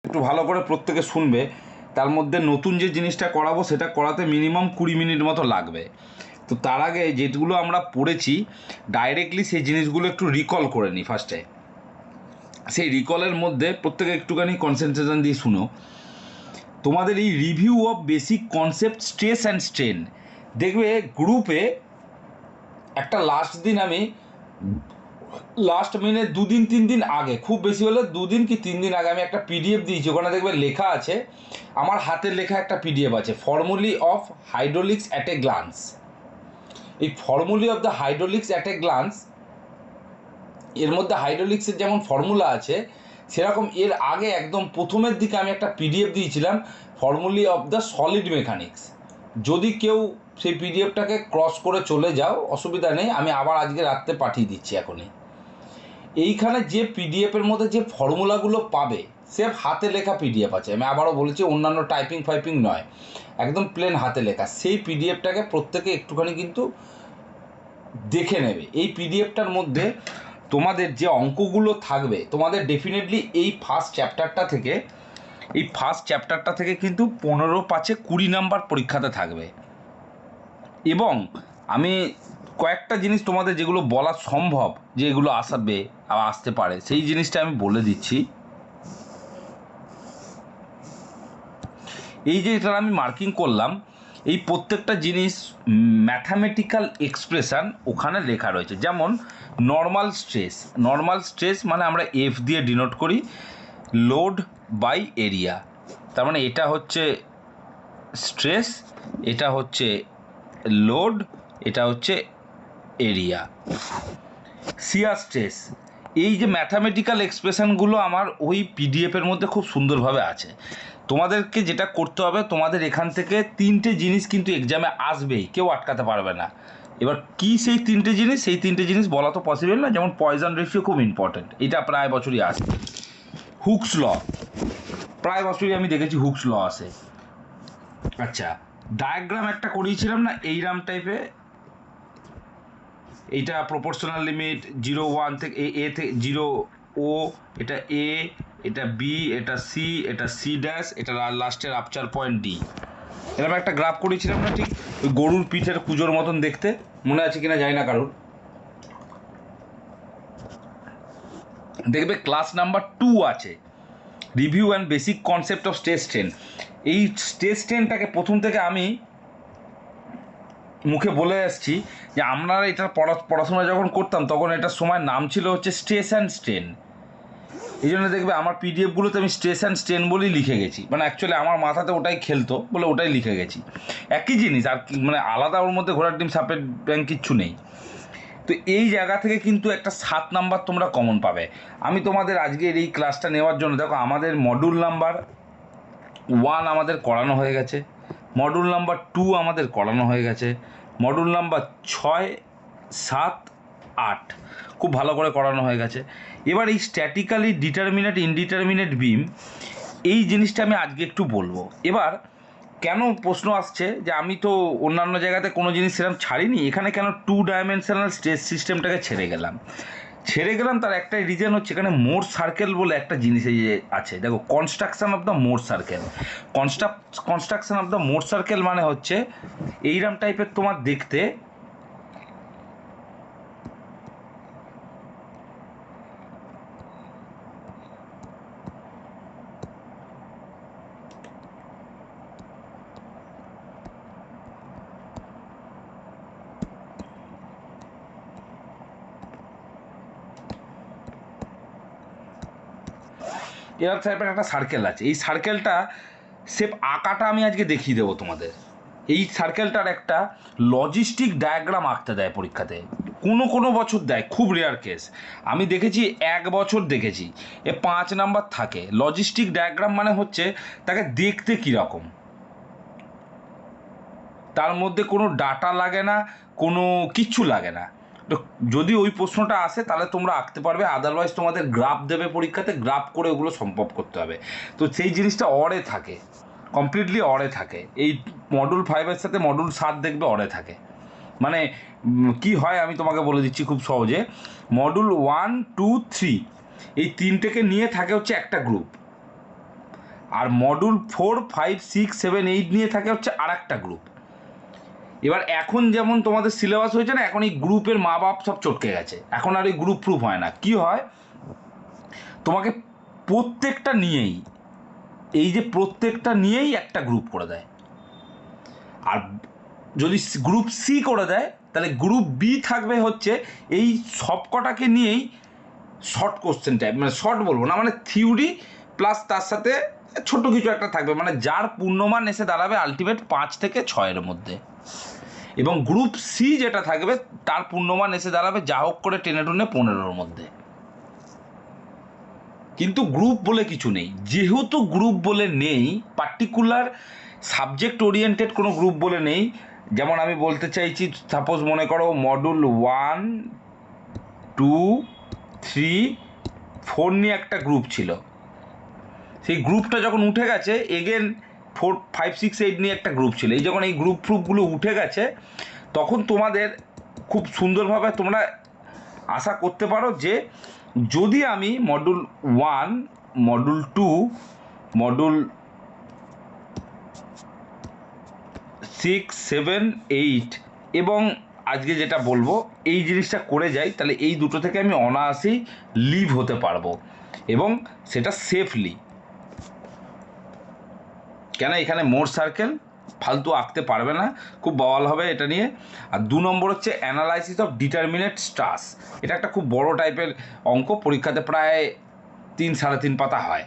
একটু ভালো করে প্রত্যেকে শুনবে। তার মধ্যে নতুন যে জিনিসটা করাবো সেটা করাতে মিনিমাম 20 মিনিট মতো লাগবে। তো তার আগে যেগুলো আমরা পড়েছি ডাইরেক্টলি সেই জিনিসগুলো একটু রিকল করে নিই ফার্স্টে। সেই রিকলের মধ্যে প্রত্যেকে একটুখানি কনসেন্ট্রেশন দিয়ে শুনো। তোমাদের এই review of basic concept stress and strain, দেখবে গ্রুপে একটা লাস্ট মিনিট 2-3 দিন আগে, খুব বেশি হলে 2 দিন কি 3 দিন আগে আমি একটা পিডিএফ দিয়েছি। ওখানে দেখবে লেখা আছে, আমার হাতের লেখা একটা পিডিএফ আছে, formulae of hydraulics at a glance. এই formulae of the hydraulics at a glance, এর মধ্যে হাইড্রোলিক্সের যেমন ফর্মুলা আছে সেরকম এর আগে একদম প্রথমের দিকে আমি একটা পিডিএফ দিয়েছিলাম, ফর্মুলি অফ দ্য সলিড মেকানিক্স। যদি কেউ সেই পিডিএফটাকে ক্রস করে চলে যাও অসুবিধা নেই, আমি আবার আজকে রাত্রে পাঠিয়ে দিচ্ছি এখনই। এইখানে যে পিডিএফের মধ্যে যে ফর্মুলাগুলো পাবে সে হাতে লেখা পিডিএফ আছে, আমি আবারও বলেছি অন্যান্য টাইপিং ফাইপিং নয়, একদম প্লেন হাতে লেখা। সেই পিডিএফটাকে প্রত্যেকে একটুখানি কিন্তু দেখে নেবে। এই পিডিএফটার মধ্যে তোমাদের যে অঙ্কগুলো থাকবে, তোমাদের ডেফিনেটলি এই ফার্স্ট চ্যাপ্টারটা থেকে কিন্তু 15-5-20 নাম্বার পরীক্ষাতে থাকবে। এবং আমি কয়েকটা জিনিস তোমাদের যেগুলো বলা সম্ভব যে এগুলো আসবে আর আসতে পারে, সেই জিনিসটা আমি বলে দিচ্ছি। এই যে এটা আমি মার্কিং করলাম, এই প্রত্যেকটা জিনিস ম্যাথামেটিক্যাল এক্সপ্রেশান ওখানে লেখা রয়েছে। যেমন নর্মাল স্ট্রেস মানে আমরা এফ দিয়ে ডিনোট করি, লোড বাই এরিয়া। তার মানে এটা হচ্ছে স্ট্রেস, এটা হচ্ছে লোড, এটা হচ্ছে এরিয়া। শিয়ার স্ট্রেস, এই যে ম্যাথামেটিক্যাল এক্সপ্রেশনগুলো আমার ওই পিডিএফের মধ্যে খুব সুন্দরভাবে আছে। তোমাদেরকে যেটা করতে হবে, তোমাদের এখান থেকে 3টে জিনিস কিন্তু এক্সামে আসবেই, কেউ আটকাতে পারবে না। এবার কি সেই 3টে জিনিস, সেই 3টে জিনিস বলা তো পসিবল না। যেমন পয়জন রেশিও খুব ইম্পর্টেন্ট, এটা প্রায় বছরই আসে। হুকস ল, প্রায় বছরই আমি দেখেছি হুকস ল আসে। আচ্ছা, ডায়াগ্রাম একটা করিয়েছিলাম না এইরাম টাইপে, এইটা প্রপোর্শনাল লিমিট 0-1 থেকে এ থেকে 0 এটা এ, এটা বি, এটা সি, এটা সি ড্যাশ, এটা লাস্টের আপচার পয়েন্ট ডি। এরকম একটা গ্রাফ করেছিলাম না, ঠিক ওই গরুর পিঠের কুজোর মতন দেখতে, মনে আছে কিনা জানি না কারোর। দেখবে ক্লাস নাম্বার 2 আছে, review and basic concept of stress strain. এই স্ট্রেস স্ট্রেনটাকে প্রথম থেকে আমি মুখে বলে আসছি যে আমরা এটা পড়াশোনা যখন করতাম তখন এটার সময় নাম ছিল হচ্ছে স্ট্রেস অ্যান্ড স্ট্রেন। এই জন্য দেখবে আমার পিডিএফগুলোতে আমি স্ট্রেস অ্যান্ড স্ট্রেন বলেই লিখে গেছি, মানে অ্যাকচুয়ালি আমার মাথাতে ওটাই খেলতো বলে ওটাই লিখে গেছি। একই জিনিস, আর মানে আলাদা ওর মধ্যে ঘোড়ার ডিম সাপের ব্যাংক কিচ্ছু নেই। তো এই জায়গা থেকে কিন্তু একটা 7 নাম্বার তোমরা কমন পাবে। আমি তোমাদের আজকের এই ক্লাসটা নেওয়ার জন্য, দেখো আমাদের মডিউল নাম্বার 1 আমাদের করানো হয়ে গেছে, মডিউল নাম্বার 2 আমাদের করানো হয়ে গেছে, মডিউল নাম্বার 6, 7, 8 খুব ভালো করে করানো হয়ে গেছে। এবার এই স্ট্যাটিক্যালি ডিটারমিনেট ইনডিটারমিনেট বিম, এই জিনিসটা আমি আজকে একটু বলবো। এবার কেন প্রশ্ন আসছে যে আমি তো অন্যান্য জায়গাতে কোনো জিনিস সেরকম ছাড়িনি, এখানে কেন 2 ডাইমেনশনাল স্ট্রেস সিস্টেমটাকে ছেড়ে গেলাম, তার একটাই রিজন হচ্ছে এখানে মোর সার্কেল বলে একটা জিনিস এই যে আছে। দেখো, construction of the more circle, construction of the more circle মানে হচ্ছে এইরকম টাইপের তোমার দেখতে। এরকম টাইপের একটা সার্কেল আছে, এই সার্কেলটা সেপ আঁকাটা আমি আজকে দেখিয়ে দেবো তোমাদের। এই সার্কেলটার একটা লজিস্টিক ডায়াগ্রাম আঁকতে দেয় পরীক্ষাতে, কোনো বছর দেয়, খুব রেয়ার কেস। আমি দেখেছি 1 বছর দেখেছি, 5 নাম্বার থাকে। লজিস্টিক ডায়াগ্রাম মানে হচ্ছে তাকে দেখতে কীরকম, তার মধ্যে কোনো ডাটা লাগে না, কোনো কিচ্ছু লাগে না। তো যদি ওই প্রশ্নটা আসে তাহলে তোমরা আঁকতে পারবে, আদারওয়াইজ তোমাদের গ্রাফ দেবে পরীক্ষাতে, গ্রাফ করে ওগুলো সম্ভব করতে হবে। তো সেই জিনিসটা অরে থাকে, কমপ্লিটলি অরে থাকে। এই মডিউল 5-এর সাথে মডিউল 7 দেখবে অরে থাকে। মানে কি হয় আমি তোমাকে বলে দিচ্ছি খুব সহজে। মডিউল 1, 2, 3 এই 3টেকে নিয়ে থাকে হচ্ছে একটা গ্রুপ, আর মডুল 4, 5, 6, 7, 8 নিয়ে থাকে হচ্ছে আর একটা গ্রুপ। এবার এখন যেমন তোমাদের সিলেবাস হয়েছে না, এখন এই গ্রুপের মা বাপ সব চটকে গেছে, এখন আর এই গ্রুপ প্রুফ হয় না। কি হয়, তোমাকে প্রত্যেকটা নিয়েই, এই যে প্রত্যেকটা নিয়েই একটা গ্রুপ করে দেয়। আর যদি গ্রুপ সি করে দেয়, তাহলে গ্রুপ বি থাকবে হচ্ছে এই সবকটাকে নিয়েই শর্ট কোশ্চেন টাইপ, মানে শর্ট বলবো না, মানে থিওরি প্লাস তার সাথে ছোট কিছু একটা থাকবে, মানে যার পূর্ণমান এসে দাঁড়াবে আলটিমেট 5 থেকে 6-এর মধ্যে। এবং গ্রুপ সি যেটা থাকবে তার পূর্ণমান এসে দাঁড়াবে যা হোক করে টেনে টুনে 15-এর মধ্যে। কিন্তু গ্রুপ বলে কিছু নেই, যেহেতু গ্রুপ বলে নেই, পার্টিকুলার সাবজেক্ট ওরিয়েন্টেড কোনো গ্রুপ বলে নেই। যেমন আমি বলতে চাইছি, সাপোজ মনে করো মডুল 1, 2, 3, 4 নিয়ে একটা গ্রুপ ছিল, সেই গ্রুপটা যখন উঠে গেছে, এগেন 4, 5, 6, 8 নিয়ে একটা গ্রুপ ছিল, এই যখন এই গ্রুপগুলো উঠে গেছে, তখন তোমাদের খুব সুন্দরভাবে তোমরা আশা করতে পারো যে যদি আমি মডুল 1, মডুল 2, মডুল 6, 7, 8 এবং আজকে যেটা বলবো এই জিনিসটা করে যাই, তাহলে এই দুটো থেকে আমি অনায়াসেই লিভ হতে পারবো, এবং সেটা সেফলি। কেন, এখানে মোর সার্কেল ফালতু আঁকতে পারবে না, খুব বওয়াল হবে এটা নিয়ে। আর 2 নম্বর হচ্ছে অ্যানালাইসিস অফ ডিটারমিনেট স্টার্স। এটা একটা খুব বড় টাইপের অঙ্ক, পরীক্ষাতে প্রায় 3-3.5 পাতা হয়।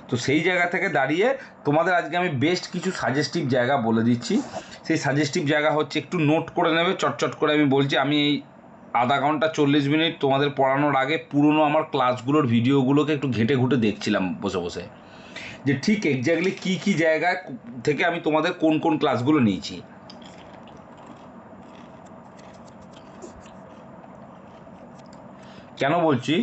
তো সেই জায়গা থেকে দাঁড়িয়ে তোমাদের আজকে আমি বেস্ট কিছু সাজেস্টিভ জায়গা বলে দিচ্ছি। সেই সাজেস্টিভ জায়গা হচ্ছে, একটু নোট করে নেবে, চটচট করে আমি বলছি। আমি এই আধা ঘন্টা 40 মিনিট তোমাদের পড়ানোর আগে পুরনো আমার ক্লাসগুলোর ভিডিওগুলোকে একটু ঘেটে ঘুটে দেখছিলাম বসে বসে, যে ঠিক এক্স্যাক্টলি কী কী জায়গা থেকে আমি তোমাদের কোন কোন ক্লাসগুলো নিয়েছি। কেন বলছি,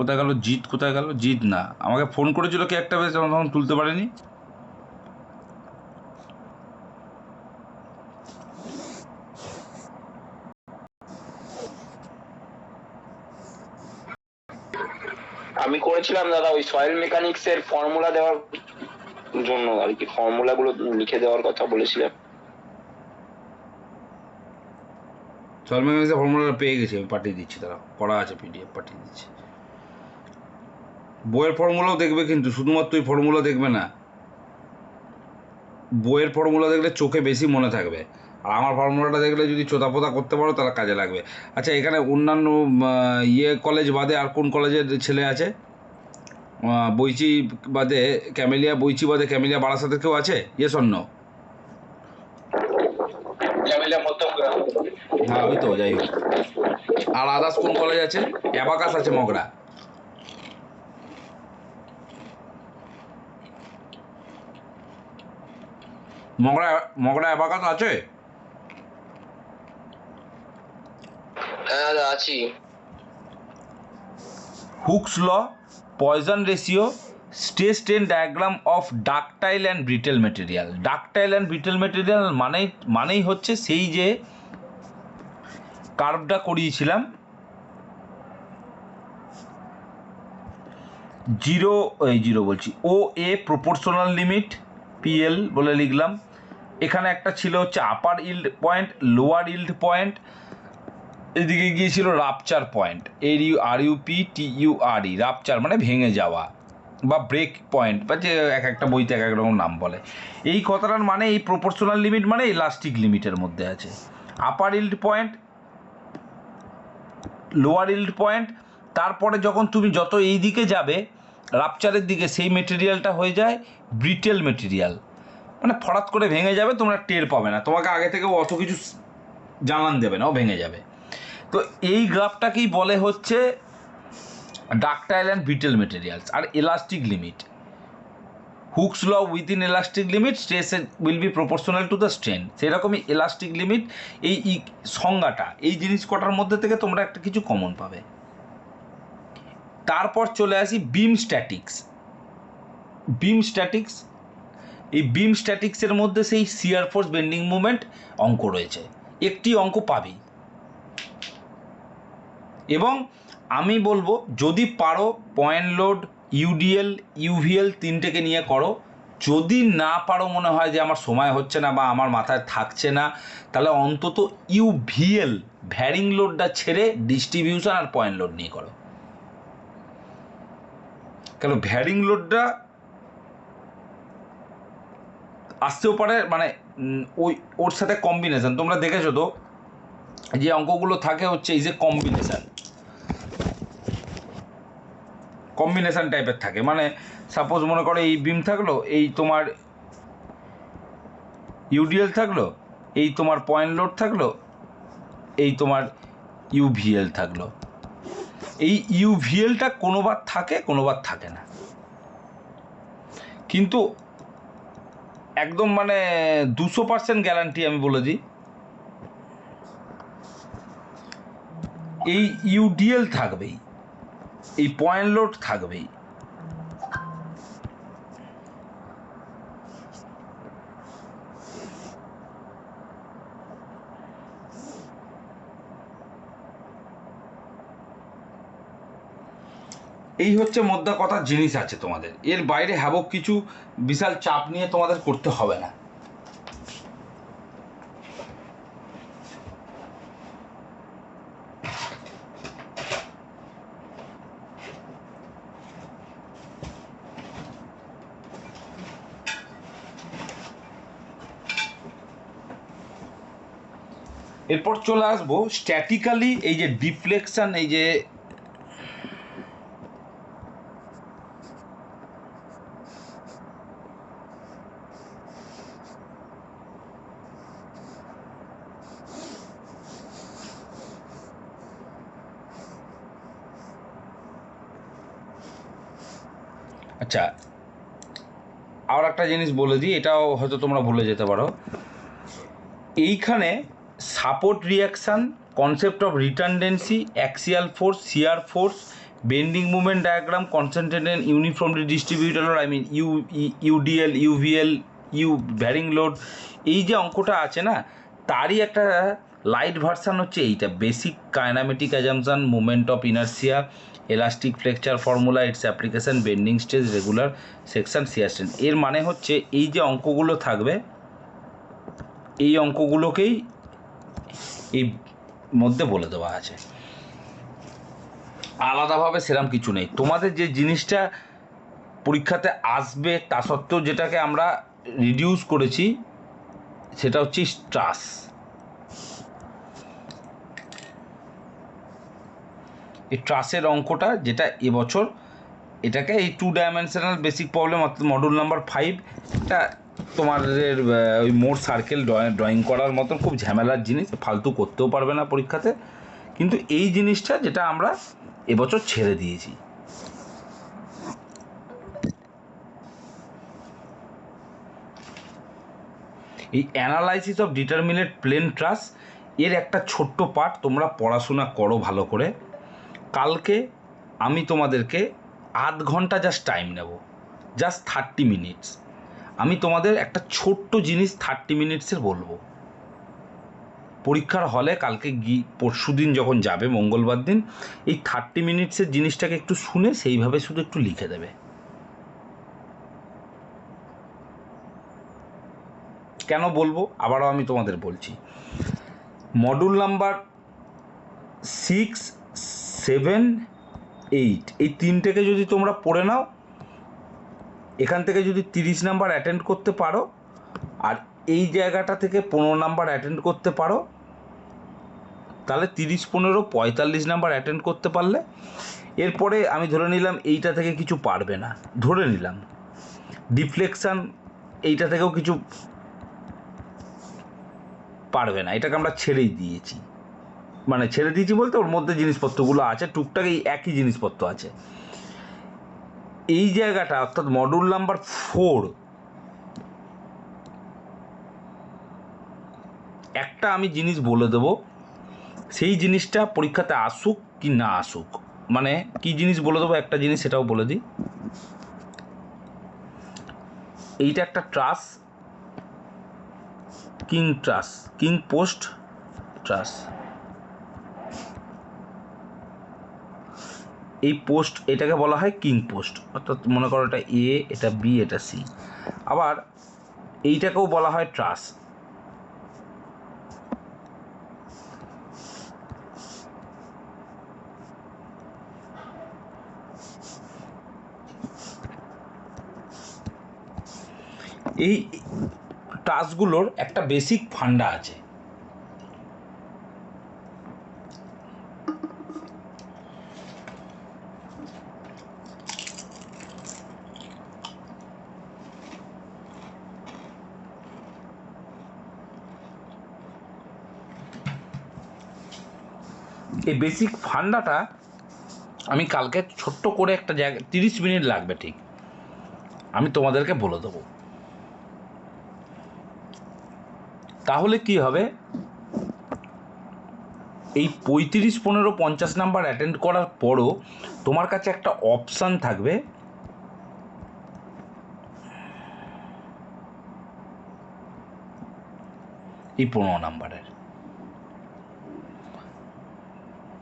কোথায় গেল জিৎ, কোথায় গেল জিৎ? না, আমাকে ফোন করেছিল কি একটা, বেশ তখন তুলতে পারিনি। আমি করেছিলাম দাদা ওই সয়েল মেকানিক্স এর ফর্মুলা দেওয়ার জন্য আর কি, ফর্মুলাগুলো লিখে দেওয়ার কথা বলেছিলাম। সয়েল মেকানিক্সের ফর্মুলাটা পেয়ে গেছি, আমি পাঠিয়ে দিচ্ছি, তারা করা আছে, পিডিএফ পাঠিয়ে দিচ্ছি। বইয়ের ফর্মুলাও দেখবে, কিন্তু শুধুমাত্র ওই ফর্মুলা দেখবে না, বইয়ের ফর্মুলা দেখলে চোখে বেশি মনে থাকবে, আর আমার ফর্মুলাটা দেখলে যদি চোদাপোতা করতে পারো তাহলে কাজে লাগবে। আচ্ছা, এখানে অন্যান্য কলেজ বাদে আর কোন কলেজের ছেলে আছে? বইচি বাদে ক্যামেলিয়া, বইচি বাদে ক্যামেলিয়া বারাসাতের কেউ আছে? Yes or no? হ্যাঁ, ওই তো, যাই হোক। আর আদার্স কোন কলেজ আছে? অ্যাবাকাস আছে মগরা। মগরা অ্যাবাকাস আছে? হ্যাঁ আছি। Hooke's law, Poisson ratio, stress strain diagram of ductile and brittle material. Ductile and brittle material মানেই হচ্ছে সেই যে কার্ভটা করিয়েছিলাম, জিরো বলছি, O A proportional limit, PL বলে লিখলাম। এখানে একটা ছিল হচ্ছে upper yield point, lower yield point, এদিকে গিয়েছিল রাপচার পয়েন্ট, RUPTURE, রাপচার মানে ভেঙে যাওয়া বা ব্রেক পয়েন্ট, বা যে এক একটা বইতে এক এক রকম নাম বলে। এই কথাটার মানে, এই প্রপোর্শনাল লিমিট মানে ইলাস্টিক লিমিটের মধ্যে আছে। Upper yield point, lower yield point, তারপরে যখন তুমি যত এই দিকে যাবে রাপচারের দিকে, সেই মেটেরিয়ালটা হয়ে যায় ব্রিটেল মেটেরিয়াল, মানে ফরাত করে ভেঙে যাবে, তোমরা টের পাবে না, তোমাকে আগে থেকে অত কিছু জানান দেবে না, ও ভেঙে যাবে। তো এই গ্রাফটাকেই বলে হচ্ছে ডাকটাইল অ্যান্ড ব্রিটেল মেটেরিয়ালস। আর elastic limit, Hooke's law, within elastic limit stress will be proportional to the strain, সেরকমই এলাস্টিক লিমিট। এই সংজ্ঞাটা, এই জিনিস কটার মধ্যে থেকে তোমরা একটা কিছু কমন পাবে। তারপর চলে আসি বিম স্ট্যাটিক্স। এই বিম স্ট্যাটিক্সের মধ্যে সেই শিয়ার ফোর্স বেন্ডিং মুভমেন্ট অঙ্ক রয়েছে, একটি অঙ্ক পাবেই। এবং আমি বলবো যদি পারো পয়েন্ট লোড, ইউডিএল, ইউভিএল তিনটেকে নিয়ে করো। যদি না পারো, মনে হয় যে আমার সময় হচ্ছে না বা আমার মাথায় থাকছে না, তাহলে অন্তত ইউভিএল ভ্যারিং লোডটা ছেড়ে ডিস্ট্রিবিউশন আর পয়েন্ট লোড নিয়ে করো। কেন ভ্যারিং লোডটা আসতেও পারে, মানে ওই ওর সাথে কম্বিনেশন তোমরা দেখেছো তো, যে অঙ্কগুলো থাকে হচ্ছে এই যে কম্বিনেশন টাইপের থাকে। মানে সাপোজ মনে করো এই বিম থাকলো, এই তোমার ইউডিএল থাকলো, এই তোমার পয়েন্ট লোড থাকলো, এই তোমার ইউভিএল থাকলো। এই ইউভিএলটা কোনোবার থাকে, কোনোবার থাকে না। কিন্তু একদম মানে 200% গ্যারান্টি আমি বলে দিই, এই ইউডিএল থাকবেই, এই পয়েন্ট লোড থাকবেই। এই হচ্ছে মোদ্দা কথার জিনিস আছে তোমাদের। এর বাইরে হ্যাবক কিছু বিশাল চাপ নিয়ে তোমাদের করতে হবে না। এরপর চলে আসবো স্ট্যাটিক্যালি, এই যে ডিফ্লেকশন, এই যে আচ্ছা, আর একটা জিনিস বলে দিই, এটাও হয়তো তোমরা ভুলে যেতে পারো। এইখানে support reaction, concept of redundancy, axial force, shear force, bending movement diagram, concentrated uniformly distributed, I mean UDL, UVL, varying load, এই যে অঙ্কটা আছে না, তারই একটা লাইট ভার্সান হচ্ছে এইটা, basic kinematic assumption, movement of inertia, elastic flexure formula, its application, bending stage, regular section, shear strength. এর মানে হচ্ছে এই যে অঙ্কগুলো থাকবে, এই অঙ্কগুলোকেই এই মধ্যে বলে দেওয়া আছে। আলাদাভাবে সেরকম কিছু নেই। তোমাদের যে জিনিসটা পরীক্ষাতে আসবে তা সত্ত্বেও যেটাকে আমরা রিডিউস করেছি, সেটা হচ্ছে স্ট্রাস। এই ট্রাসের অঙ্কটা যেটা এবছর, এটাকে এই 2 ডাইমেনশনাল বেসিক প্রবলেম অর্থাৎ মডুল নাম্বার 5, এটা তোমাদের ওই মোর সার্কেল ড্রয়িং করার মতন খুব ঝামেলার জিনিস, ফালতু করতেও পারবে না পরীক্ষাতে। কিন্তু এই জিনিসটা যেটা আমরা এবছর ছেড়ে দিয়েছি। এই অ্যানালাইসিস অফ ডিটারমিনেট প্লেন ট্রাস এর একটা ছোট্ট পার্ট তোমরা পড়াশোনা করো ভালো করে। কালকে আমি তোমাদেরকে আধ ঘন্টা জাস্ট টাইম নেব, জাস্ট 30 মিনিটস। আমি তোমাদের একটা ছোট্ট জিনিস 30 মিনিটসের বলবো। পরীক্ষার হলে কালকে পরশু দিন যখন যাবে, মঙ্গলবার দিন, এই 30 মিনিটসের জিনিসটাকে একটু শুনে সেইভাবে শুধু একটু লিখে দেবে। কেন বলবো আবারও আমি তোমাদের বলছি, মডুল নাম্বার 6, 7, 8 এই তিনটেকে যদি তোমরা পড়ে নাও, এখান থেকে যদি 30 নাম্বার অ্যাটেন্ড করতে পারো, আর এই জায়গাটা থেকে 15 নাম্বার অ্যাটেন্ড করতে পারো, তাহলে 30, 15, 45 নাম্বার অ্যাটেন্ড করতে পারলে, এরপরে আমি ধরে নিলাম এইটা থেকে কিছু পারবে না, ধরে নিলাম ডিফ্লেকশান এইটা থেকেও কিছু পারবে না, এটাকে আমরা ছেড়েই দিয়েছি। মানে ছেড়ে দিয়েছি বলতে ওর মধ্যে জিনিসপত্রগুলো আছে, টুকটাক এই একই জিনিসপত্র আছে। এই জায়গাটা অর্থাৎ মডুল নাম্বার 4, একটা আমি জিনিস বলে দেবো, সেই জিনিসটা পরীক্ষাতে আসুক কি না আসুক, মানে কি জিনিস বলে দেবো একটা জিনিস সেটাও বলে দিই। এইটা একটা ট্রাস, কিং ট্রাস, কিং পোস্ট ট্রাস, এই পোস্ট এটাকে বলা হয় কিং পোস্ট, অর্থাৎ মনে করো এটা এ, এটা বি, এটা সি। আবার এইটাকেও বলা হয় ট্রাস। এই ট্রাসগুলোর একটা বেসিক ফান্ডা আছে। এই বেসিক ফান্ডাটা আমি কালকে ছোট্ট করে একটা জায়গা 30 মিনিট লাগবে ঠিক, আমি তোমাদেরকে বলে দেবো। তাহলে কি হবে, এই 35, 15, 50 নাম্বার অ্যাটেন্ড করার পরও তোমার কাছে একটা অপশান থাকবে এই 15 নাম্বারের।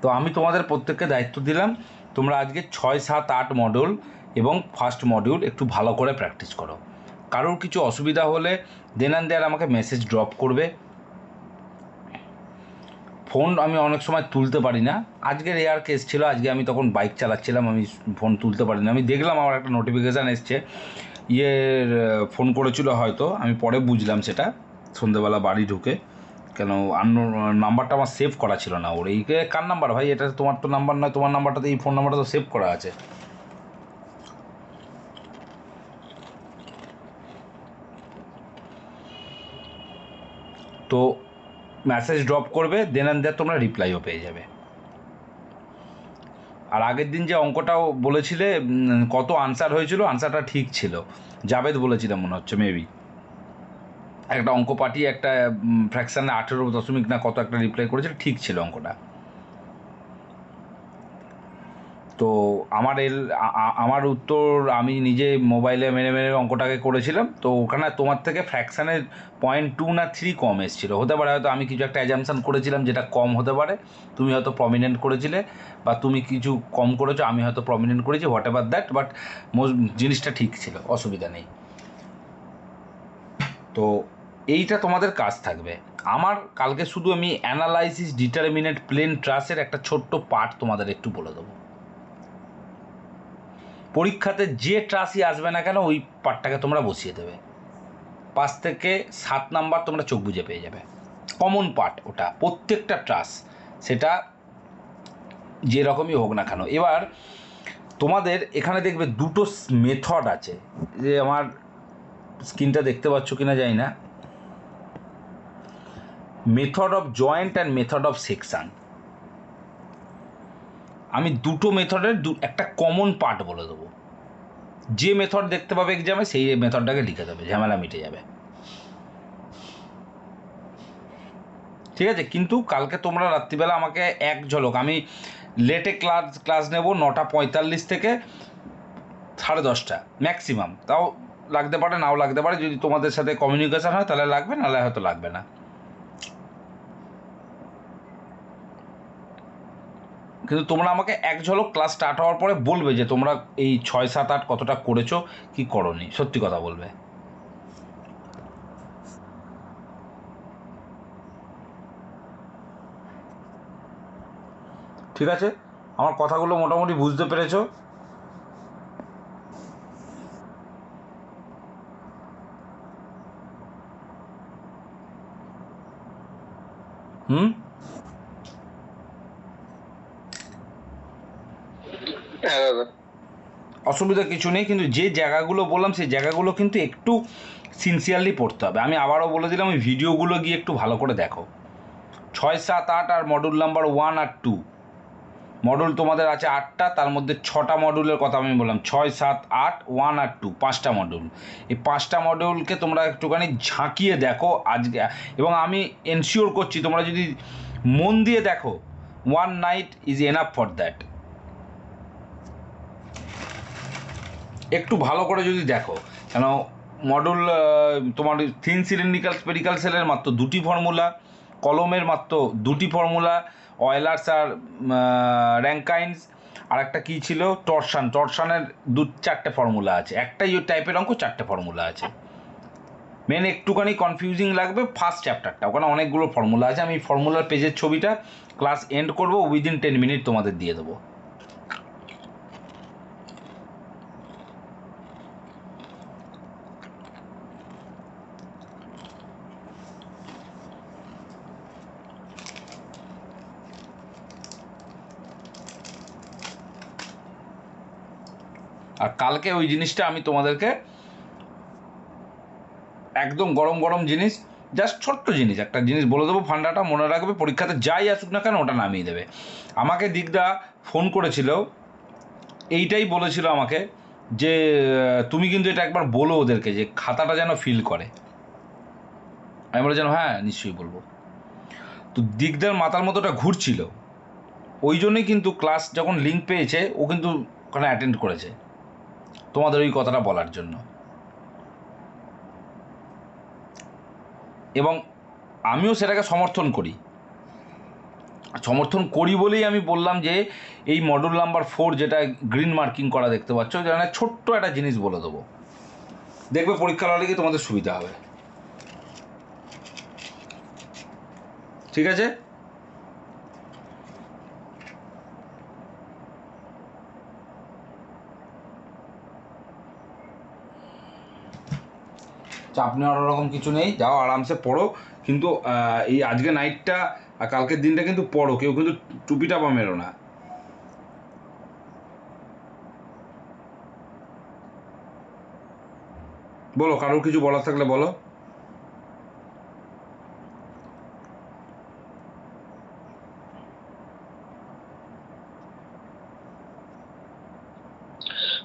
তো আমি তোমাদের প্রত্যেককে দায়িত্ব দিলাম, তোমরা আজকে 6, 7, 8 মডিউল এবং ফার্স্ট মডিউল একটু ভালো করে প্র্যাকটিস করো। কারোর কিছু অসুবিধা হলে দেন অ্যান্ড দেয়ার আমাকে মেসেজ ড্রপ করবে। ফোন আমি অনেক সময় তুলতে পারি না, আজকে রেয়ার কেস ছিল, আজকে আমি তখন বাইক চালাচ্ছিলাম, আমি ফোন তুলতে পারি না। আমি দেখলাম আমার একটা নোটিফিকেশান এসছে, ফোন করেছিল হয়তো, আমি পরে বুঝলাম সেটা সন্ধ্যেবেলা বাড়ি ঢুকে, কেন নাম্বারটা আমার সেভ করা ছিল না। ওর এই কার নাম্বার ভাই, এটা তোমার তো নাম্বার নয়, তোমার নাম্বারটাতে এই ফোন নাম্বারটা তো সেভ করা আছে। তো মেসেজ ড্রপ করবে, দেন অ্যান্ড দেয়ার তোমরা রিপ্লাইও পেয়ে যাবে। আর আগের দিন যে অঙ্কটাও বলেছিলে কত আনসার হয়েছিল, আনসারটা ঠিক ছিল, জাবেদ বলেছিলাম মনে হচ্ছে মেবি, একটা অঙ্ক পাঠিয়ে একটা ফ্র্যাকশানে 18 না কত একটা রিপ্লাই করেছিল, ঠিক ছিল অঙ্কটা। তো আমার উত্তর আমি নিজে মোবাইলে মেরে মেরে অঙ্কটাকে করেছিলাম, তো ওখানে তোমার থেকে ফ্র্যাকশানের 0.2 না 3 কম এসেছিলো। হতে পারে হয়তো আমি কিছু একটা অ্যাজামশান করেছিলাম যেটা কম হতে পারে, তুমি হয়তো প্রমিনেন্ট করেছিলে, বা তুমি কিছু কম করেছো, আমি হয়তো প্রমিনেন্ট করেছি, হোয়াট এভার দ্যাট, বাট জিনিসটা ঠিক ছিল, অসুবিধা নেই। তো এইটা তোমাদের কাজ থাকবে। আমার কালকে শুধু আমি অ্যানালাইসিস ডিটারমিনেট প্লেন ট্রাসের একটা ছোট্ট পার্ট তোমাদের একটু বলে দেবো। পরীক্ষাতে যে ট্রাসই আসবে না কেন ওই পার্টটাকে তোমরা বসিয়ে দেবে, 5 থেকে 7 নাম্বার তোমরা চোখ বুঝে পেয়ে যাবে। কমন পার্ট ওটা, প্রত্যেকটা ট্রাস, সেটা যেরকমই হোক না কেন। এবার তোমাদের এখানে দেখবে দুটো মেথড আছে, যে আমার স্ক্রিনটা দেখতে পাচ্ছ কিনা জানি না, method of joint and method of section. আমি দুটো মেথডের একটা কমন পার্ট বলে দেবো, যে মেথড দেখতে পাবে এক্সামে সেই মেথডটাকে লিখে দেবে, ঝামেলা মিটে যাবে। ঠিক আছে, কিন্তু কালকে তোমরা রাত্রিবেলা আমাকে এক ঝলক, আমি লেটে ক্লাস নেব 9:45 থেকে 10:30 ম্যাক্সিমাম, তাও লাগতে পারে নাও লাগতে পারে, যদি তোমাদের সাথে কমিউনিকেশান হয় তাহলে লাগবে, নাহলে হয়তো লাগবে না। কিন্তু তোমরা আমাকে এক ঝলক ক্লাস স্টার্ট হওয়ার পরে বলবে যে তোমরা এই 6, 7, 8 কতটা করেছো কি করোনি, সত্যি কথা বলবে। ঠিক আছে, আমার কথাগুলো মোটামুটি বুঝতে পেরেছো? হুম, হ্যাঁ দাদা। অসুবিধা কিছু নেই, কিন্তু যে জায়গাগুলো বললাম সেই জায়গাগুলো কিন্তু একটু সিনসিয়ারলি পড়তে হবে। আমি আবারও বলে দিলাম, ওই ভিডিওগুলো গিয়ে একটু ভালো করে দেখো। 6, 7, 8 আর মডিউল নাম্বার 1 আর 2 মডিউল তোমাদের আছে 8টা, তার মধ্যে 6টা মডিউলের কথা আমি বললাম, 6, 7, 8, 1 আর 2, 5টা মডিউল। এই 5টা মডিউলকে তোমরা একটুখানি ঝাঁকিয়ে দেখো আজকে, এবং আমি এনশিওর করছি তোমরা যদি মন দিয়ে দেখো, 1 night is enough for that. একটু ভালো করে যদি দেখো, কেন মডুল তোমার থিন সিলিন্ড্রিক্যাল স্পেরিক্যাল সেলের মাত্র 2টি ফর্মুলা, কলমের মাত্র দুটি ফর্মুলা, অয়েলার্স আর র্যাঙ্কাইন্স, আর একটা কী ছিল টরশানের চারটে ফর্মুলা আছে, একটাই ওই টাইপের অঙ্ক, চারটে ফর্মুলা আছে। মেন একটুখানি কনফিউজিং লাগবে ফার্স্ট চ্যাপ্টারটা, ওখানে অনেকগুলো ফর্মুলা আছে। আমি ফর্মুলার পেজের ছবিটা ক্লাস এন্ড করবো, উইদিন 10 মিনিট তোমাদের দিয়ে দেবো। আর কালকে ওই জিনিসটা আমি তোমাদেরকে একদম গরম গরম জিনিস, জাস্ট ছোট্ট জিনিস, একটা জিনিস বলে দেবো, ফান্ডাটা মনে রাখবে, পরীক্ষাতে যাই আসুক না কেন ওটা নামিয়ে দেবে। আমাকে দিকদা ফোন করেছিল, এইটাই বলেছিল আমাকে যে তুমি কিন্তু এটা একবার বলো ওদেরকে যে খাতাটা যেন ফিল করে। আমি বলে যেন হ্যাঁ নিশ্চয়ই বলবো। তো দিকদার মাথার মতোটা ঘুরছিল, ওই জন্যই কিন্তু ক্লাস যখন লিঙ্ক পেয়েছে ও কিন্তু ওখানে অ্যাটেন্ড করেছে তোমাদের ওই কথাটা বলার জন্য। এবং আমিও সেটাকে সমর্থন করি বলেই আমি বললাম যে এই মডুল নাম্বার 4 যেটা গ্রিন মার্কিং করা দেখতে পাচ্ছ, যেখানে ছোট্ট একটা জিনিস বলে দেবো, দেখবে পরীক্ষার হলে গিয়ে তোমাদের সুবিধা হবে। ঠিক আছে? চাপ নেওয়ার ওরকম কিছু নেই, যাও আরামসে পড়ো, কিন্তু এই আজকে নাইটটা আর কালকের দিনটা কিন্তু পড়ো, কেউ কিন্তু টুপিটা বা মেরো না। বলো, কারোর কিছু বলার থাকলে বলো।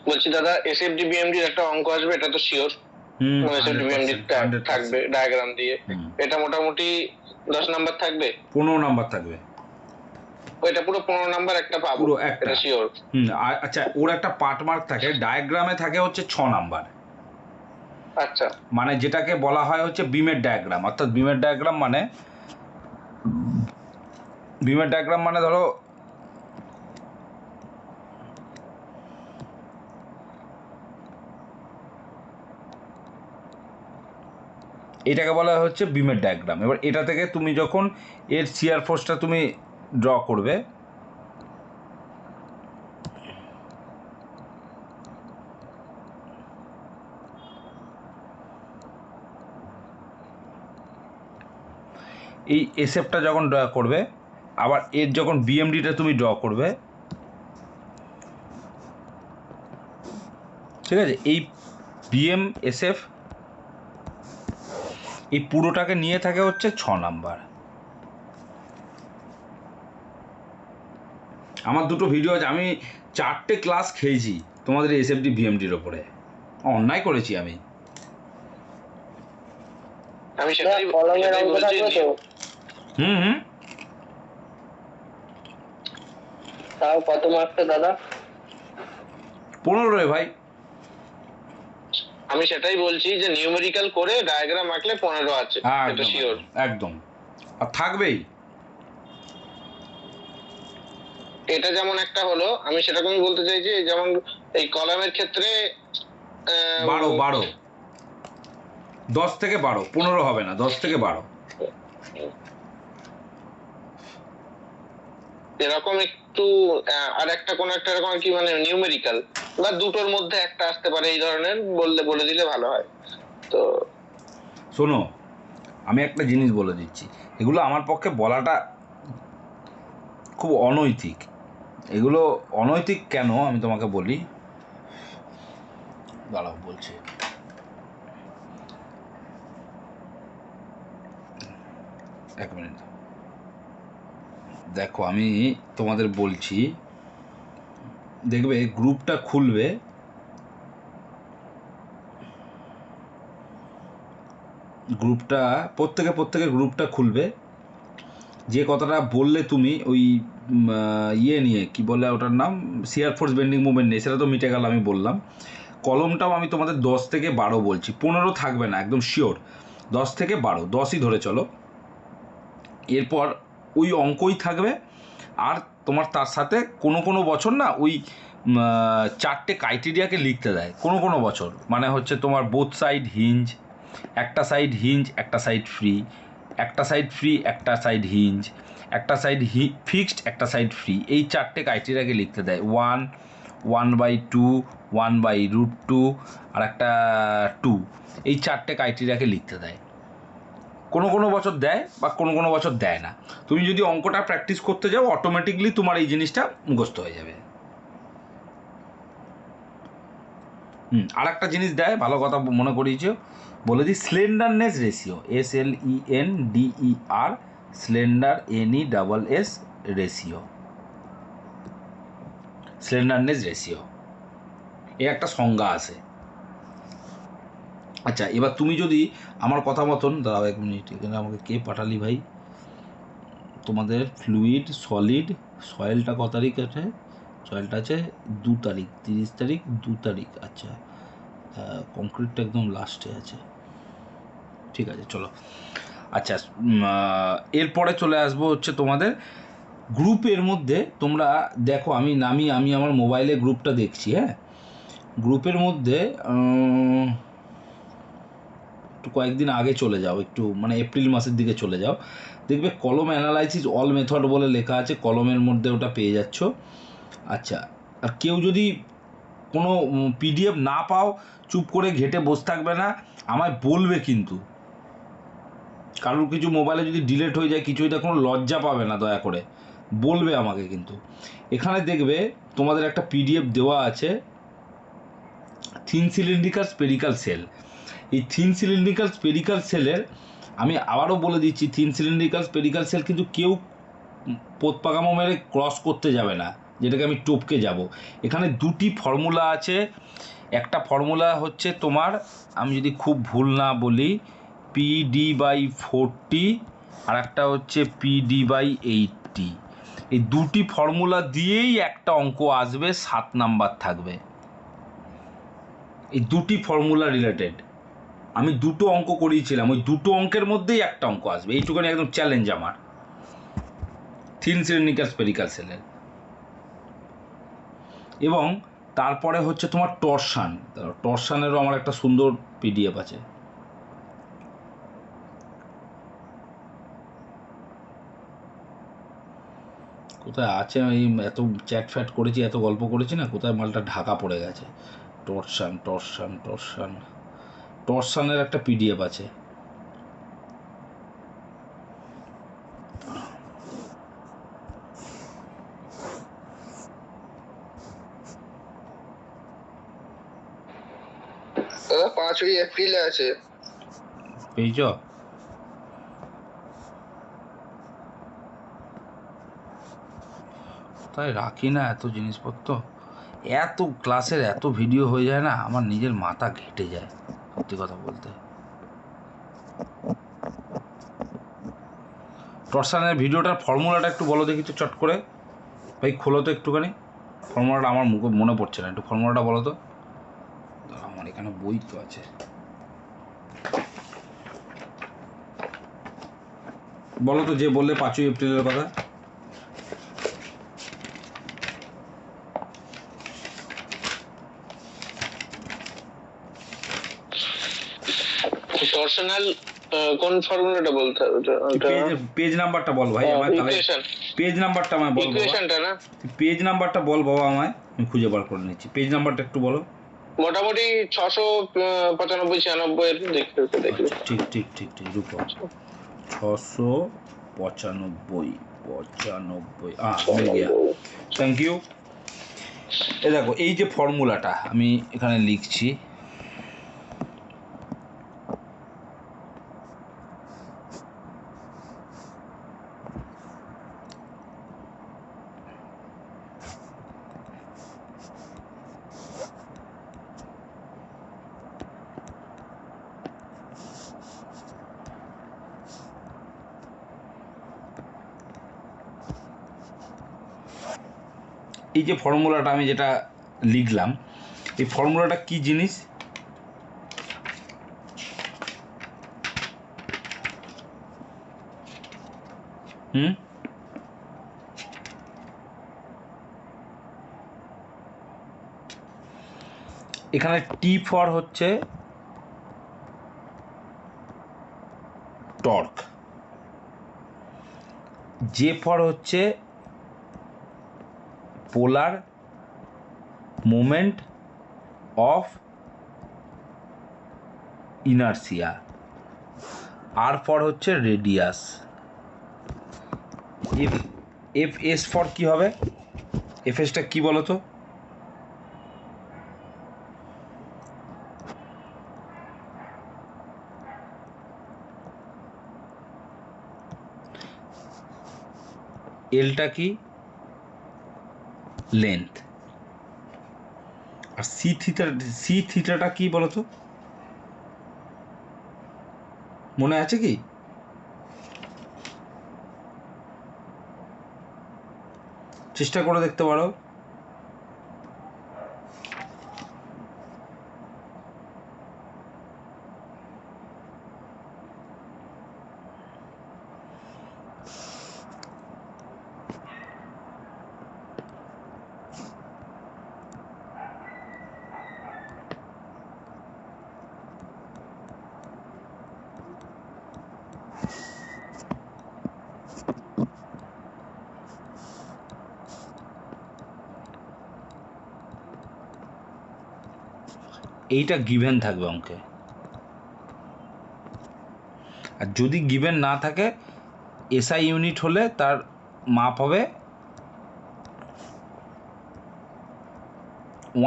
বলছি দাদা, এসএফডি বিএমডির একটা অঙ্ক আসবে, এটা তো শিওর। এসএফডি বিএমডি থাকবে ডায়াগ্রাম দিয়ে, এটা মোটামুটি 10 নাম্বার থাকবে, 15 নাম্বার থাকবে। ওইটা পুরো 15 নাম্বার একটা পাবো, পুরো একটা, এটা শিওর। আচ্ছা, ওর একটা পার্ট মার্ক থাকে, ডায়াগ্রামে থাকে হচ্ছে 6 নাম্বার। আচ্ছা, মানে যেটাকে বলা হয় হচ্ছে বিমের ডায়াগ্রাম, অর্থাৎ বিমের ডায়াগ্রাম মানে ধরো এটাকে বলা হচ্ছে বিমের ডায়াগ্রাম। এবার এটা থেকে তুমি যখন এর শিয়ার ফোর্সটা তুমি ড্র করবে, এই এসএফটা যখন ড্র করবে, আবার এর যখন বিএমডিটা তুমি ড্র করবে, ঠিক আছে, এই বিএম এসএফ এই পুরোটাকে নিয়ে থাকে হচ্ছে 6 নাম্বার। আমার দুটো ভিডিও আছে, আমি 4টে ক্লাস খেয়েছি তোমাদের এসএফডি বিএমডির ওপরে, অন্যায় করেছি আমি। সেটাই বলছি। হুম তাও কত মার্কস দাদা? 15 রে ভাই। আমি সেটাই বলছি যে নিউমেরিক্যাল করে ডায়াগ্রাম আঁকলে 15 আছে, এটা শিওর একদম, আর থাকবেই। এটা যেমন একটা হলো, আমি সেরকমই বলতে চাইছি, যেমন এই কলামের ক্ষেত্রে 12 10 থেকে 12, 15 হবে না, 10 থেকে 12 এরকম একটু। আর একটা কোন একটা এরকম কি মানে নিউমেরিক্যাল বা দুটোর মধ্যে একটা আসতে পারে, এই ধরনের বলে দিলে ভালো হয়। তো শোনো, আমি একটা জিনিস বলে দিচ্ছি, এগুলো আমার পক্ষে বলাটা খুব অনৈতিক। এগুলো অনৈতিক কেন আমি তোমাকে বলি, দাঁড়াও বলছি। এক মিনিট দেখো, আমি তোমাদের বলছি, দেখবে গ্রুপটা খুলবে, গ্রুপটা প্রত্যেকে গ্রুপটা খুলবে। যে কথাটা বললে তুমি ওই ইয়ে নিয়ে, কি বলে ওটার নাম, শিয়ার ফোর্স বেন্ডিং মুভমেন্ট নিয়ে, সেটা তো মিটে গেল, আমি বললাম। কলমটাও আমি তোমাদের 10 থেকে 12 বলছি, 15 থাকবে না, একদম শিওর। 10 থেকে 12, 10ই ধরে চলো। এরপর ওই অঙ্কই থাকবে, আর তোমার তার সাথে কোনো কোনো বছর না ওই 4টে ক্রাইটেরিয়াকে লিখতে দেয় কোনো কোনো বছর, মানে হচ্ছে তোমার বোথ সাইড হিঞ্জ, একটা সাইড হিঞ্জ একটা সাইড ফ্রি, একটা সাইড ফ্রি একটা সাইড হিঞ্জ, একটা সাইড ফিক্সড একটা সাইড ফ্রি, এই 4টে ক্রাইটেরিয়াকে লিখতে দেয়। 1/2, 1/√2 আর একটা 2, এই 4টে ক্রাইটেরিয়াকে লিখতে দেয়। কোনো কোনো বছর দেয় বা কোনো কোনো বছর দেয় না। তুমি যদি অঙ্কটা প্র্যাকটিস করতে যাও অটোমেটিকলি তোমার এই জিনিসটা মুখস্থ হয়ে যাবে। আর একটা জিনিস দেয়, ভালো কথা মনে করিয়েছ, বলে দিই, slenderness ratio, SLENDER, slender NESS ratio, slenderness ratio, এর একটা সংজ্ঞা আছে। আচ্ছা, এবার তুমি যদি আমার কথা মতন, দাঁড়াও 1 মিনিট, এখানে আমাকে কে পাঠালি ভাই? তোমাদের ফ্লুইড সলিড সয়েলটা কত তারিখ আছে? সয়েলটা আছে 2 তারিখ, 30 তারিখ, 2 তারিখ। আচ্ছা, কংক্রিটটা একদম লাস্টে আছে, ঠিক আছে চলো। আচ্ছা, এরপরে চলে আসবো হচ্ছে তোমাদের গ্রুপের মধ্যে। তোমরা দেখো, আমি আমার মোবাইলে গ্রুপটা দেখছি। হ্যাঁ, গ্রুপের মধ্যে একটু কয়েকদিন আগে চলে যাও, একটু মানে এপ্রিল মাসের দিকে চলে যাও, দেখবে কলম অ্যানালাইসিস অল মেথড বলে লেখা আছে, কলমের মধ্যে ওটা পেয়ে যাচ্ছ। আচ্ছা, আর কেউ যদি কোনো PDF না পাও, চুপ করে ঘেটে বসে থাকবে না, আমায় বলবে কিন্তু। কারোর কিছু মোবাইলে যদি ডিলেট হয়ে যায় কিছু, এটা কোনো লজ্জা পাবে না, দয়া করে বলবে আমাকে কিন্তু। এখানে দেখবে তোমাদের একটা PDF দেওয়া আছে, থিন সিলিন্ড্রিক্যাল স্পেরিক্যাল সেল। এই থিন সিলিন্ড্রিক্যাল স্পেরিক্যাল সেলের, আমি আবারও বলে দিচ্ছি, থিন সিলিন্ড্রিক্যাল স্পেরিক্যাল সেল কিন্তু কেউ পোতপাকামো মেরে ক্রস করতে যাবে না, যেটাকে আমি টপকে যাব। এখানে 2টি ফর্মুলা আছে। একটা ফর্মুলা হচ্ছে তোমার, আমি যদি খুব ভুল না বলি, PD/40, আর একটা হচ্ছে PD/80। এই 2টি ফর্মুলা দিয়েই একটা অঙ্ক আসবে, 7 নাম্বার থাকবে। এই 2টি ফর্মুলা রিলেটেড আমি 2টো অঙ্ক করিয়েছিলাম, ওই 2টো অঙ্কের মধ্যেই একটা অঙ্ক আসবে, এইটুখানি একদম চ্যালেঞ্জ আমার, থিন সিলিন্ড্রিক্যাল স্পেরিক্যাল সেলের। এবং তারপরে হচ্ছে তোমার টরশান, টরশানেরও আমার একটা সুন্দর PDF আছে। কোথায় আছে? এই এত চ্যাট ফ্যাট করেছি, এত গল্প করেছি না, কোথায় মালটা ঢাকা পড়ে গেছে। টরশানের একটা PDF আছে। দাদা 5ই এপ্রিলে আছে, পেয়েছ? কোথায় রাখি না এত জিনিসপত্র, এত ক্লাসের এত ভিডিও হয়ে যায় না, আমার নিজের মাথা ঘেটে যায় সত্যি কথা বলতে। টরশানের ভিডিওটার ফর্মুলাটা একটু বলো দেখি তো চট করে, ভাই খোলো তো একটুখানি ফর্মুলাটা, আমার মুখে মনে পড়ছে না, একটু ফর্মুলাটা বলো তো। আমার এখানে বই তো আছে, বলো তো, যে বললে 5ই এপ্রিলের কথা। টরশনাল কোন ফর্মুলাটা বলতে হবে? পেজ নাম্বারটা বল ভাই আমায়, তাহলে পেজ নাম্বারটা আমায় বল, ইকুয়েশনটা না, পেজ নাম্বারটা বল বাবা আমায়, আমি খুঁজে বার করে নিচ্ছি, পেজ নাম্বারটা একটু বলো। মোটামুটি 695-96 এর দেখতে দেখবে। ঠিক ঠিক ঠিক ঠিক, রূপ 695 মিল গিয়া, থ্যাংক ইউ। এ দেখো, এই যে ফর্মুলাটা আমি এখানে লিখছি, এই যে ফর্মুলাটা আমি যেটা লিখলাম, এই ফর্মুলাটা কি জিনিস? হুম, এখানে টি ফর হচ্ছে টর্ক, জে ফর হচ্ছে polar moment of inertia, R for হচ্ছে radius. F F S for কি হবে? এফ এসটা কি বলো তো? এলটা কি? লেন্থ। আর সি থিটাটা কি বলো তো? মনে আছে কি? চেষ্টা করে দেখতে পারো। এইটা গিভেন থাকবে অঙ্কে, আর যদি গিভেন না থাকে এসআই ইউনিট হলে তার মাপ হবে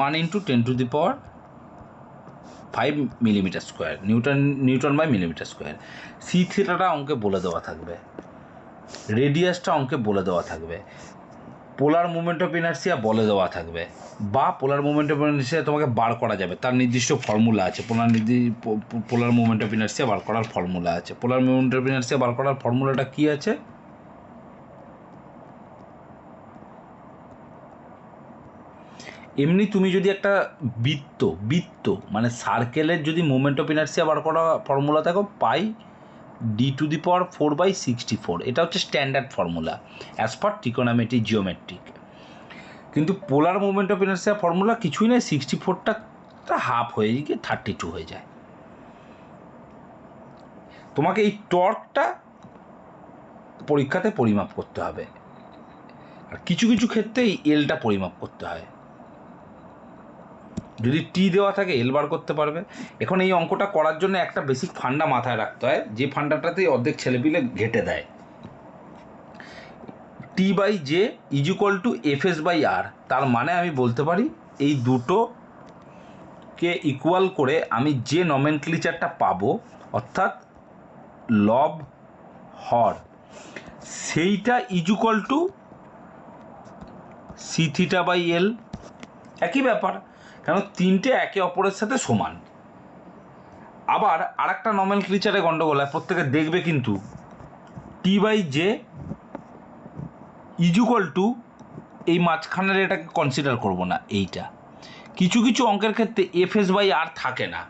1 × 10⁵ millimetre square, newton by millimetre square. C থিটাটা অঙ্কে বলে দেওয়া থাকবে, রেডিয়াসটা অঙ্কে বলে দেওয়া থাকবে, পোলার মুভমেন্ট অফ ইনার্সিয়া বলে দেওয়া থাকবে, বা পোলার মুভমেন্ট অফ ইনার্সিয়া তোমাকে বার করা যাবে, তার নির্দিষ্ট ফর্মুলা আছে। পোলার মুভমেন্ট অফ ইনার্সিয়া বার করার ফর্মুলা আছে। পোলার মুভমেন্ট অফ ইনার্সিয়া বার করার ফর্মুলাটা কি আছে? এমনি তুমি যদি একটা বৃত্ত মানে সার্কেলের যদি মুভমেন্ট অফ ইনার্সিয়া বার করা ফর্মুলা থাকো, পাই d⁴ এটা হচ্ছে standard formula as per trigonometry geometric. কিন্তু polar movement of inertia formula কিছুই নেই, 64টা হাফ হয়ে গিয়ে 32 হয়ে যায়। তোমাকে এই টর্কটা পরীক্ষাতে পরিমাপ করতে হবে, আর কিছু কিছু ক্ষেত্রে এই এলটা পরিমাপ করতে হয়। যদি টি দেওয়া থাকে এল বার করতে পারবে। এখন এই অঙ্কটা করার জন্য একটা বেসিক ফান্ডা মাথায় রাখতে হয়, যে ফান্ডাটাতেই অর্ধেক ছেলেপিলে ঘেটে দেয়। T by J equal to F S by R, তার মানে আমি বলতে পারি এই দুটোকে ইকুয়াল করে আমি যে নমেনক্লিচারটা পাবো, অর্থাৎ লব হর, সেইটা equal to C theta by L. একই ব্যাপার, কেন তিনটে একে অপরের সাথে সমান। আবার আর একটা নমেনক্লিচারে গন্ডগোল হয়, প্রত্যেকে দেখবে কিন্তু টি বাই জে ইজুকাল টু, এই মাঝখানের এটাকে কনসিডার করব না। এইটা কিছু কিছু অঙ্কের ক্ষেত্রে এফ এস বাই আর থাকে না,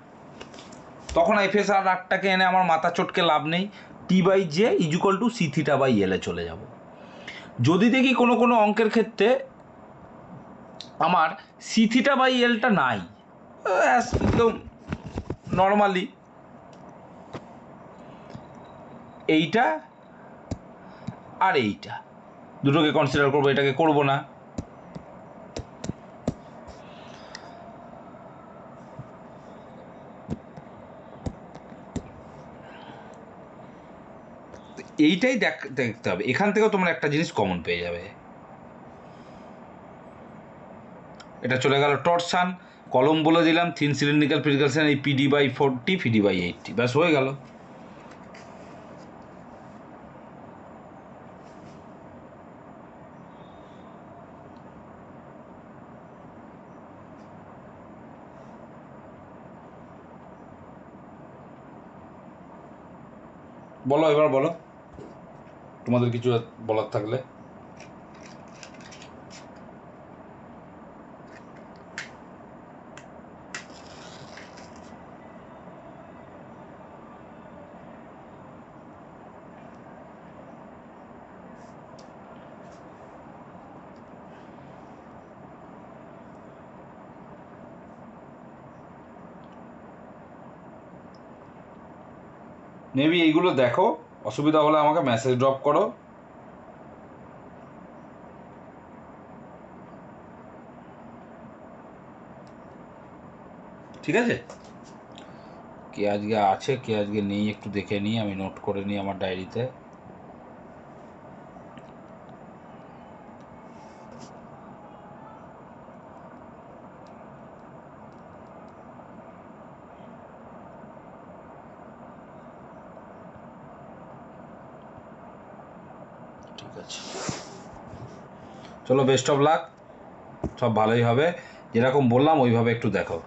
তখন এফ এস আর আরটাকে এনে আমার মাথা চটকে লাভ নেই, T by J equal to C theta by এলে চলে যাব। যদি দেখি কোনো কোনো অঙ্কের ক্ষেত্রে আমার সি থিটা বাই এলটা নাই, একদম নর্মালি এইটা আর এইটা দুটোকে কনসিডার করবো, এটাকে করব না। এইটাই দেখতে হবে। এখান থেকেও তোমরা একটা জিনিস কমন পেয়ে যাবে। এটা চলে গেল টরসান, কলম বলে দিলাম থিন সিলিন্ড্রিক্যাল ফ্রিকশন, এই PD/40 PD/80, ব্যাস হয়ে গেল। বলো, এবার বলো তোমাদের কিছু বলার থাকলে। মেবি এইগুলো দেখো, অসুবিধা হলে আমাকে মেসেজ ড্রপ করো। ঠিক আছে, কে আজকে আছে কে আজকে নেই একটু দেখে নিই, আমি নোট করে নিই আমার ডায়েরিতে। ঠিক আছে, চলো বেস্ট অফ লাক, সব ভালোই হবে, যেরকম বললাম ওইভাবে একটু দেখো।